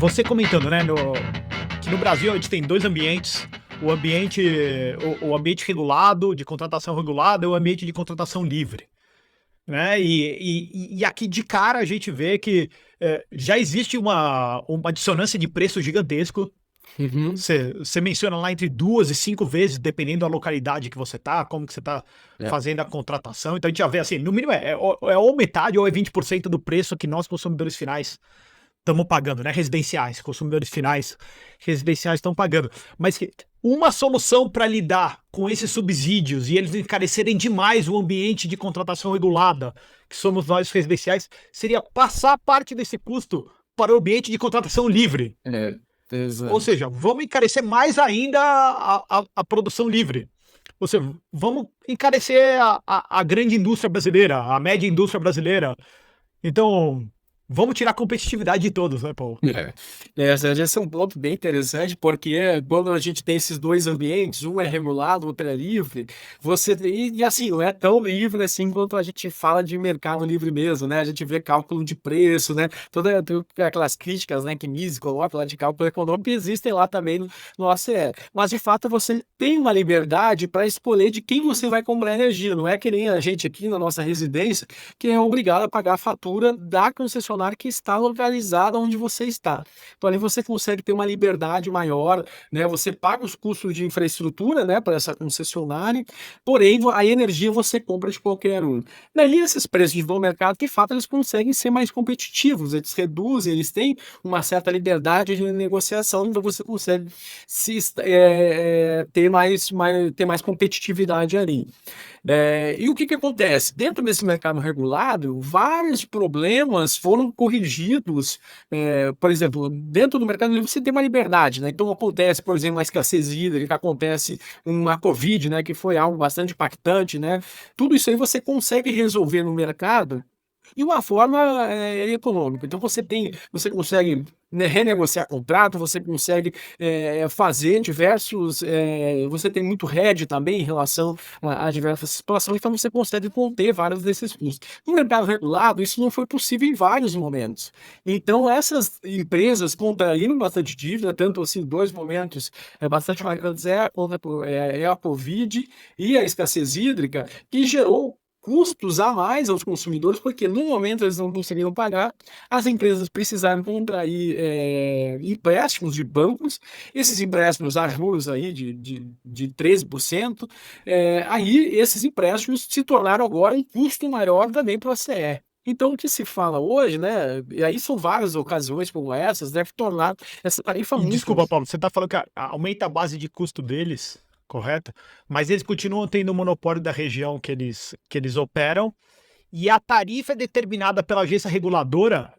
você comentando, né, que no Brasil a gente tem dois ambientes, o ambiente, o ambiente regulado, de contratação regulada, e o ambiente de contratação livre, né? E aqui de cara a gente vê que já existe uma dissonância de preço gigantesco. Uhum. Você menciona lá entre 2 e 5 vezes, dependendo da localidade que você tá, como que você tá É. fazendo a contratação. Então a gente já vê assim, no mínimo é ou metade ou é 20% do preço que nós, consumidores finais, estamos pagando, né? Residenciais, consumidores finais residenciais estão pagando. Mas que uma solução para lidar com esses subsídios e eles encarecerem demais o ambiente de contratação regulada, que somos nós residenciais, seria passar parte desse custo para o ambiente de contratação livre. É, Ou exato. seja, vamos encarecer mais ainda a produção livre. Ou seja, vamos encarecer a grande indústria brasileira, a média indústria brasileira. Então, vamos tirar a competitividade de todos, né, Paulo? Esse é um ponto bem interessante, porque quando a gente tem esses dois ambientes, um é regulado, o outro é livre, e assim, não é tão livre assim quanto a gente fala de mercado livre mesmo, né? A gente vê cálculo de preço, né? Todas aquelas críticas, né, que Mises coloca lá de cálculo econômico existem lá também no OCE. Mas, de fato, você tem uma liberdade para escolher de quem você vai comprar energia. Não é que nem a gente aqui na nossa residência, que é obrigado a pagar a fatura da concessionária que está localizada onde você está. Então, ali você consegue ter uma liberdade maior, né? Você paga os custos de infraestrutura, né, para essa concessionária, porém a energia você compra de qualquer um. Daí esses preços do mercado, de fato, eles conseguem ser mais competitivos, eles reduzem, eles têm uma certa liberdade de negociação, então você consegue ter mais competitividade ali. E o que que acontece? Dentro desse mercado regulado, vários problemas foram corrigidos. Por exemplo, dentro do mercado livre você tem uma liberdade, né? Então acontece, por exemplo, uma escassez hídrica, acontece uma Covid, né? Que foi algo bastante impactante, né? Tudo isso aí você consegue resolver no mercado de uma forma econômica. Então você consegue, né, renegociar contrato, você consegue fazer diversos, você tem muito hedge também em relação a diversas situações, então você consegue conter vários desses custos. No mercado regulado, isso não foi possível em vários momentos. Então essas empresas contraíram bastante dívida, tanto assim, dois momentos bastante marcantes, a Covid e a escassez hídrica, que gerou custos a mais aos consumidores, porque no momento eles não conseguiram pagar, as empresas precisaram contrair empréstimos de bancos, esses empréstimos a juros aí de 13%, aí esses empréstimos se tornaram agora um custo maior também para a CE. Então, o que se fala hoje, né, e aí são várias ocasiões como essas, deve tornar essa tarifa E muito. desculpa, Paulo, você está falando que aumenta a base de custo deles, correto? Mas eles continuam tendo o monopólio da região que eles operam, e a tarifa é determinada pela agência reguladora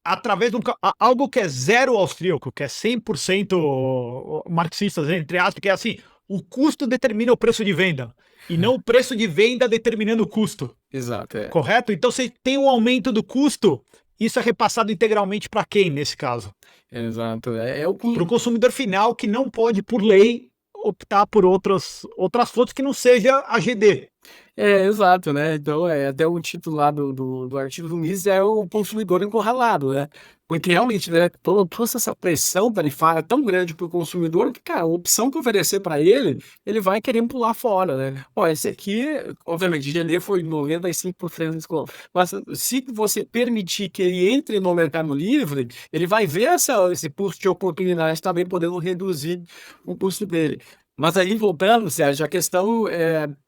através de algo que é zero austríaco, que é 100% marxistas, entre aspas, que é assim, o custo determina o preço de venda, e não o preço de venda determinando o custo, Exato, correto? Então, você tem um aumento do custo, isso é repassado integralmente para quem, nesse caso? exato. É o Para o consumidor final, que não pode, por lei, optar por outras fontes que não seja a GD. Exato, né? Então, até o título lá do artigo do Mises é o consumidor encurralado, né? Porque realmente, né, toda essa pressão tarifária é tão grande para o consumidor que, cara, a opção que oferecer para ele, ele vai querer pular fora, né? Ó, esse aqui, obviamente, GD foi 95% de desconto, mas se você permitir que ele entre no mercado livre, ele vai ver esse custo de oportunidade também podendo reduzir o custo dele. Mas aí, voltando, Sérgio, a questão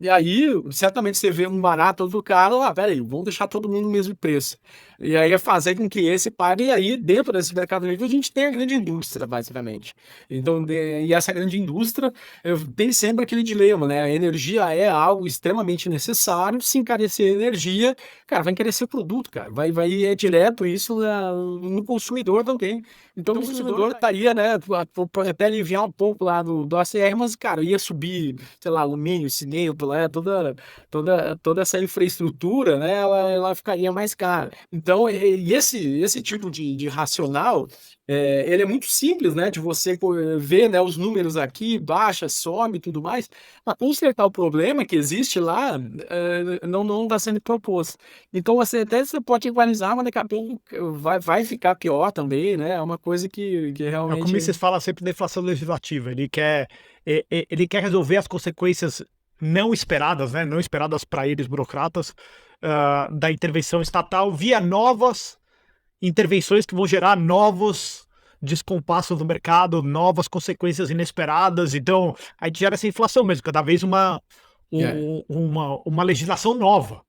e aí, certamente você vê um barato outro caro, peraí, vamos deixar todo mundo no mesmo preço. E aí é fazer com que esse pague, e aí, dentro desse mercado livre, a gente tem a grande indústria, basicamente. Então, e essa grande indústria tem sempre aquele dilema, né? A energia é algo extremamente necessário, se encarecer a energia, cara, vai encarecer o produto, cara, vai direto isso no consumidor também. Então, o consumidor estaria, né, até aliviar um pouco lá do ACR, mas, cara, ia subir, sei lá, alumínio, cinema, toda essa infraestrutura, né, ela ficaria mais cara. Então, esse tipo de racional, ele é muito simples, né, de você ver, né, os números aqui, baixa, some e tudo mais, mas consertar o problema que existe lá, não está sendo proposto. Então, você pode equalizar, mas daqui a pouco vai ficar pior também, né? É uma coisa que É o que o realmente. Mises fala sempre da inflação legislativa. Ele quer resolver as consequências não esperadas, né? Não esperadas para eles, burocratas, da intervenção estatal via novas intervenções que vão gerar novos descompassos no mercado, novas consequências inesperadas. Então, a gente gera essa inflação mesmo, cada vez É. uma legislação nova.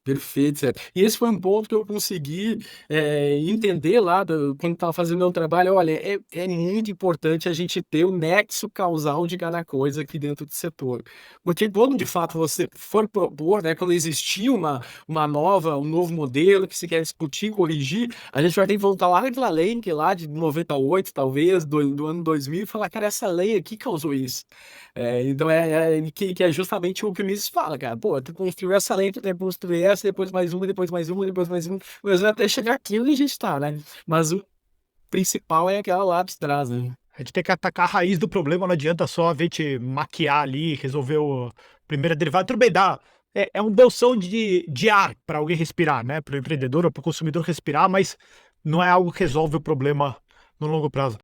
Perfeito, certo. E esse foi um ponto que eu consegui, entender lá quando estava fazendo meu trabalho. Olha, é muito importante a gente ter o nexo causal de cada coisa aqui dentro do setor. Porque quando de fato você for propor, né, quando existir um novo modelo que se quer discutir, corrigir, a gente vai ter que voltar lá naquela lei que lá de 98, talvez, do ano 2000, e falar, cara, essa lei aqui causou isso. Então que é justamente o que o Mises fala, cara. Pô, tu construiu essa lei, tu tem que construir essa, depois mais uma, depois mais uma, depois mais uma, mas até chegar aqui onde a gente tá, né? Mas o principal é aquela lá de trás, né? A gente tem que atacar a raiz do problema, não adianta só a gente maquiar ali, resolver o primeira derivada. Tudo bem, é um bolsão de ar para alguém respirar, né? Para o empreendedor ou para o consumidor respirar, mas não é algo que resolve o problema no longo prazo.